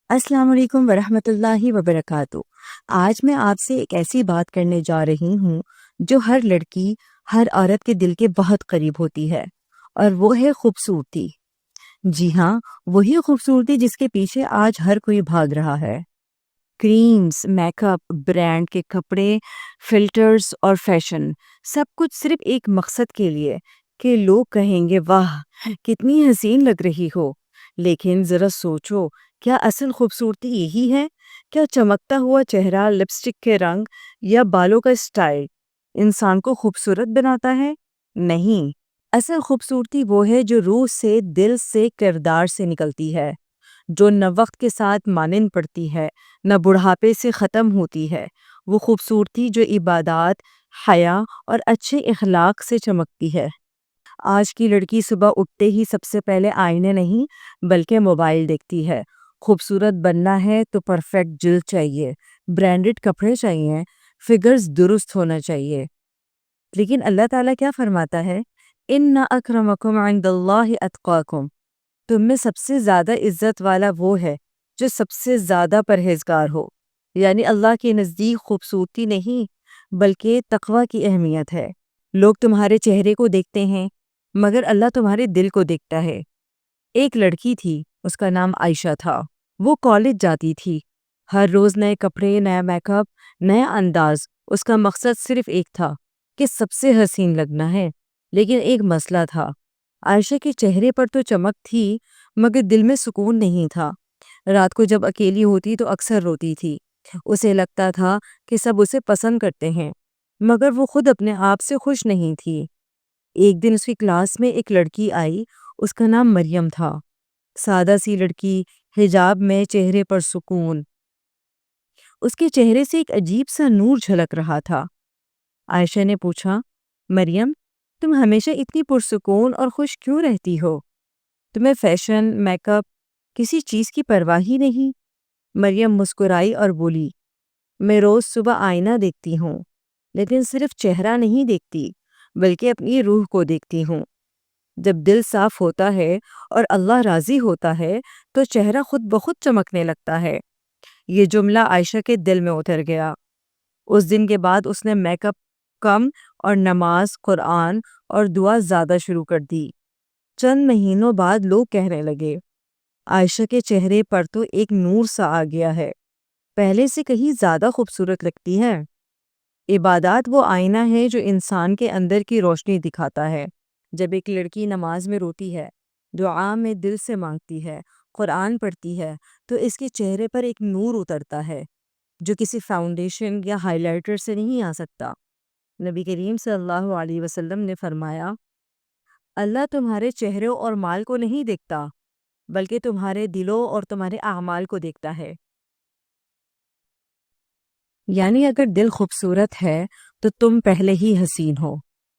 السلام علیکم ورحمۃ اللہ وبرکاتہ۔ آج میں آپ سے ایک ایسی بات کرنے جا رہی ہوں جو ہر لڑکی، ہر عورت کے دل کے بہت قریب ہوتی ہے، اور وہ ہے خوبصورتی۔ جی ہاں، وہی خوبصورتی جس کے پیچھے آج ہر کوئی بھاگ رہا ہے۔ کریمز، میک اپ، برانڈ کے کپڑے، فلٹرز اور فیشن، سب کچھ صرف ایک مقصد کے لیے کہ لوگ کہیں گے واہ کتنی حسین لگ رہی ہو۔ لیکن ذرا سوچو، کیا اصل خوبصورتی یہی ہے؟ کیا چمکتا ہوا چہرہ، لپسٹک کے رنگ یا بالوں کا اسٹائل انسان کو خوبصورت بناتا ہے؟ نہیں، اصل خوبصورتی وہ ہے جو روح سے، دل سے، کردار سے نکلتی ہے، جو نہ وقت کے ساتھ مانند پڑتی ہے نہ بڑھاپے سے ختم ہوتی ہے۔ وہ خوبصورتی جو عبادات، حیا اور اچھے اخلاق سے چمکتی ہے۔ آج کی لڑکی صبح اٹھتے ہی سب سے پہلے آئینے نہیں بلکہ موبائل دیکھتی ہے۔ خوبصورت بننا ہے تو پرفیکٹ جلد چاہیے، برانڈڈ کپڑے چاہیے، فگرز درست ہونا چاہیے۔ لیکن اللہ تعالیٰ کیا فرماتا ہے؟ اِنَّ أَكْرَمَكُمْ عِندَ اللَّهِ أَتْقَاكُمْ، تم میں سب سے زیادہ عزت والا وہ ہے جو سب سے زیادہ پرہیزگار ہو۔ یعنی اللہ کے نزدیک خوبصورتی نہیں بلکہ تقوی کی اہمیت ہے۔ لوگ تمہارے چہرے کو دیکھتے ہیں مگر اللہ تمہارے دل کو دیکھتا ہے۔ ایک لڑکی تھی، اس کا نام عائشہ تھا۔ وہ کالج جاتی تھی، ہر روز نئے کپڑے، نیا میک اپ، نیا انداز۔ اس کا مقصد صرف ایک تھا کہ سب سے حسین لگنا ہے۔ لیکن ایک مسئلہ تھا، عائشہ کے چہرے پر تو چمک تھی مگر دل میں سکون نہیں تھا۔ رات کو جب اکیلی ہوتی تو اکثر روتی تھی۔ اسے لگتا تھا کہ سب اسے پسند کرتے ہیں مگر وہ خود اپنے آپ سے خوش نہیں تھی۔ ایک دن اس کی کلاس میں ایک لڑکی آئی، اس کا نام مریم تھا۔ سادہ سی لڑکی، حجاب میں، چہرے پر سکون۔ اس کے چہرے سے ایک عجیب سا نور جھلک رہا تھا۔ عائشہ نے پوچھا، مریم، تم ہمیشہ اتنی پرسکون اور خوش کیوں رہتی ہو؟ تمہیں فیشن، میک اپ، کسی چیز کی پرواہ ہی نہیں؟ مریم مسکرائی اور بولی، میں روز صبح آئینہ دیکھتی ہوں لیکن صرف چہرہ نہیں دیکھتی بلکہ اپنی روح کو دیکھتی ہوں۔ جب دل صاف ہوتا ہے اور اللہ راضی ہوتا ہے تو چہرہ خود بخود چمکنے لگتا ہے۔ یہ جملہ عائشہ کے دل میں اتر گیا۔ اس دن کے بعد اس نے میک اپ کم اور نماز، قرآن اور دعا زیادہ شروع کر دی۔ چند مہینوں بعد لوگ کہنے لگے، عائشہ کے چہرے پر تو ایک نور سا آ گیا ہے، پہلے سے کہیں زیادہ خوبصورت لگتی ہے۔ عبادات وہ آئینہ ہے جو انسان کے اندر کی روشنی دکھاتا ہے۔ جب ایک لڑکی نماز میں روتی ہے، دعا میں دل سے مانگتی ہے، قرآن پڑھتی ہے، تو اس کے چہرے پر ایک نور اترتا ہے جو کسی فاؤنڈیشن یا ہائی لائٹر سے نہیں آ سکتا۔ نبی کریم صلی اللہ علیہ وسلم نے فرمایا، اللہ تمہارے چہروں اور مال کو نہیں دیکھتا بلکہ تمہارے دلوں اور تمہارے اعمال کو دیکھتا ہے۔ یعنی اگر دل خوبصورت ہے تو تم پہلے ہی حسین ہو،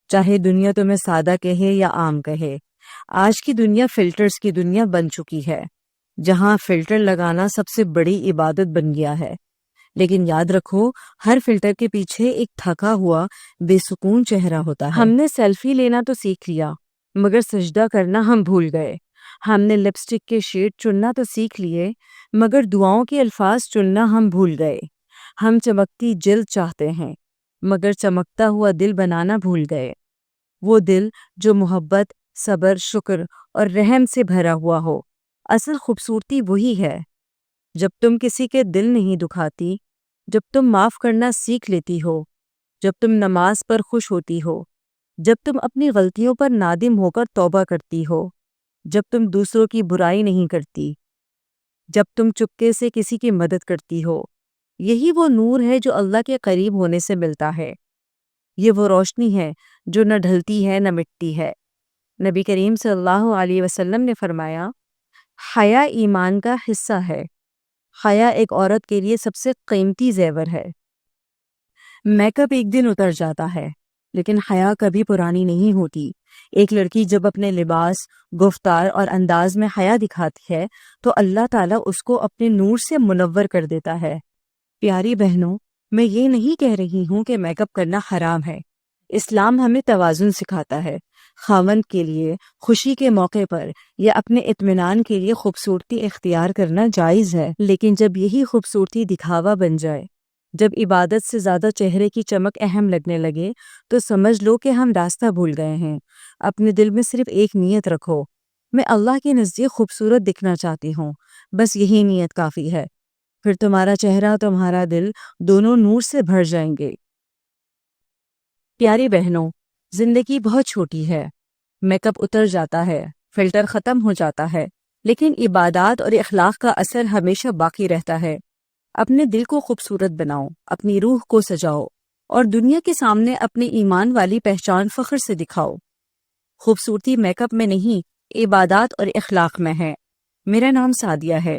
چاہے دنیا تمہیں سادہ کہے یا عام کہے۔ آج کی دنیا فلٹرز کی دنیا بن چکی ہے، جہاں فلٹر لگانا سب سے بڑی عبادت بن گیا ہے۔ لیکن یاد رکھو، ہر فلٹر کے پیچھے ایک تھکا ہوا، بے سکون چہرہ ہوتا ہے۔ ہم نے سیلفی لینا تو سیکھ لیا مگر سجدہ کرنا ہم بھول گئے۔ ہم نے لپسٹک کے شیڈ چننا تو سیکھ لیے مگر دعاؤں کے الفاظ چننا ہم بھول گئے۔ ہم چمکتی جلد چاہتے ہیں مگر چمکتا ہوا دل بنانا بھول گئے۔ وہ دل جو محبت، صبر، شکر اور رحم سے بھرا ہوا ہو۔ اصل خوبصورتی وہی ہے جب تم کسی کے دل نہیں دکھاتی، جب تم معاف کرنا سیکھ لیتی ہو، جب تم نماز پر خوش ہوتی ہو، جب تم اپنی غلطیوں پر نادم ہو کر توبہ کرتی ہو، جب تم دوسروں کی برائی نہیں کرتی، جب تم چپکے سے کسی کی مدد کرتی ہو۔ یہی وہ نور ہے جو اللہ کے قریب ہونے سے ملتا ہے۔ یہ وہ روشنی ہے جو نہ ڈھلتی ہے نہ مٹتی ہے۔ نبی کریم صلی اللہ علیہ وسلم نے فرمایا، حیا ایمان کا حصہ ہے۔ حیا ایک عورت کے لیے سب سے قیمتی زیور ہے۔ میک اپ ایک دن اتر جاتا ہے لیکن حیا کبھی پرانی نہیں ہوتی۔ ایک لڑکی جب اپنے لباس، گفتار اور انداز میں حیا دکھاتی ہے تو اللہ تعالیٰ اس کو اپنے نور سے منور کر دیتا ہے۔ پیاری بہنوں، میں یہ نہیں کہہ رہی ہوں کہ میک اپ کرنا حرام ہے۔ اسلام ہمیں توازن سکھاتا ہے۔ خاوند کے لیے خوشی کے موقع پر یا اپنے اطمینان کے لیے خوبصورتی اختیار کرنا جائز ہے، لیکن جب یہی خوبصورتی دکھاوا بن جائے، جب عبادت سے زیادہ چہرے کی چمک اہم لگنے لگے، تو سمجھ لو کہ ہم راستہ بھول گئے ہیں۔ اپنے دل میں صرف ایک نیت رکھو، میں اللہ کے نزدیک خوبصورت دکھنا چاہتی ہوں، بس یہی نیت کافی ہے، پھر تمہارا چہرہ اور تمہارا دل دونوں نور سے بھر جائیں گے۔ پیاری بہنوں، زندگی بہت چھوٹی ہے، میک اپ اتر جاتا ہے، فلٹر ختم ہو جاتا ہے، لیکن عبادات اور اخلاق کا اثر ہمیشہ باقی رہتا ہے۔ اپنے دل کو خوبصورت بناؤ، اپنی روح کو سجاؤ، اور دنیا کے سامنے اپنی ایمان والی پہچان فخر سے دکھاؤ۔ خوبصورتی میک اپ میں نہیں، عبادات اور اخلاق میں ہے۔ میرا نام سعدیہ ہے۔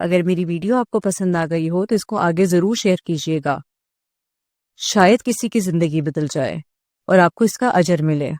اگر میری ویڈیو آپ کو پسند آ گئی ہو تو اس کو آگے ضرور شیئر کیجیے گا، شاید کسی کی زندگی بدل جائے اور آپ کو اس کا اجر ملے۔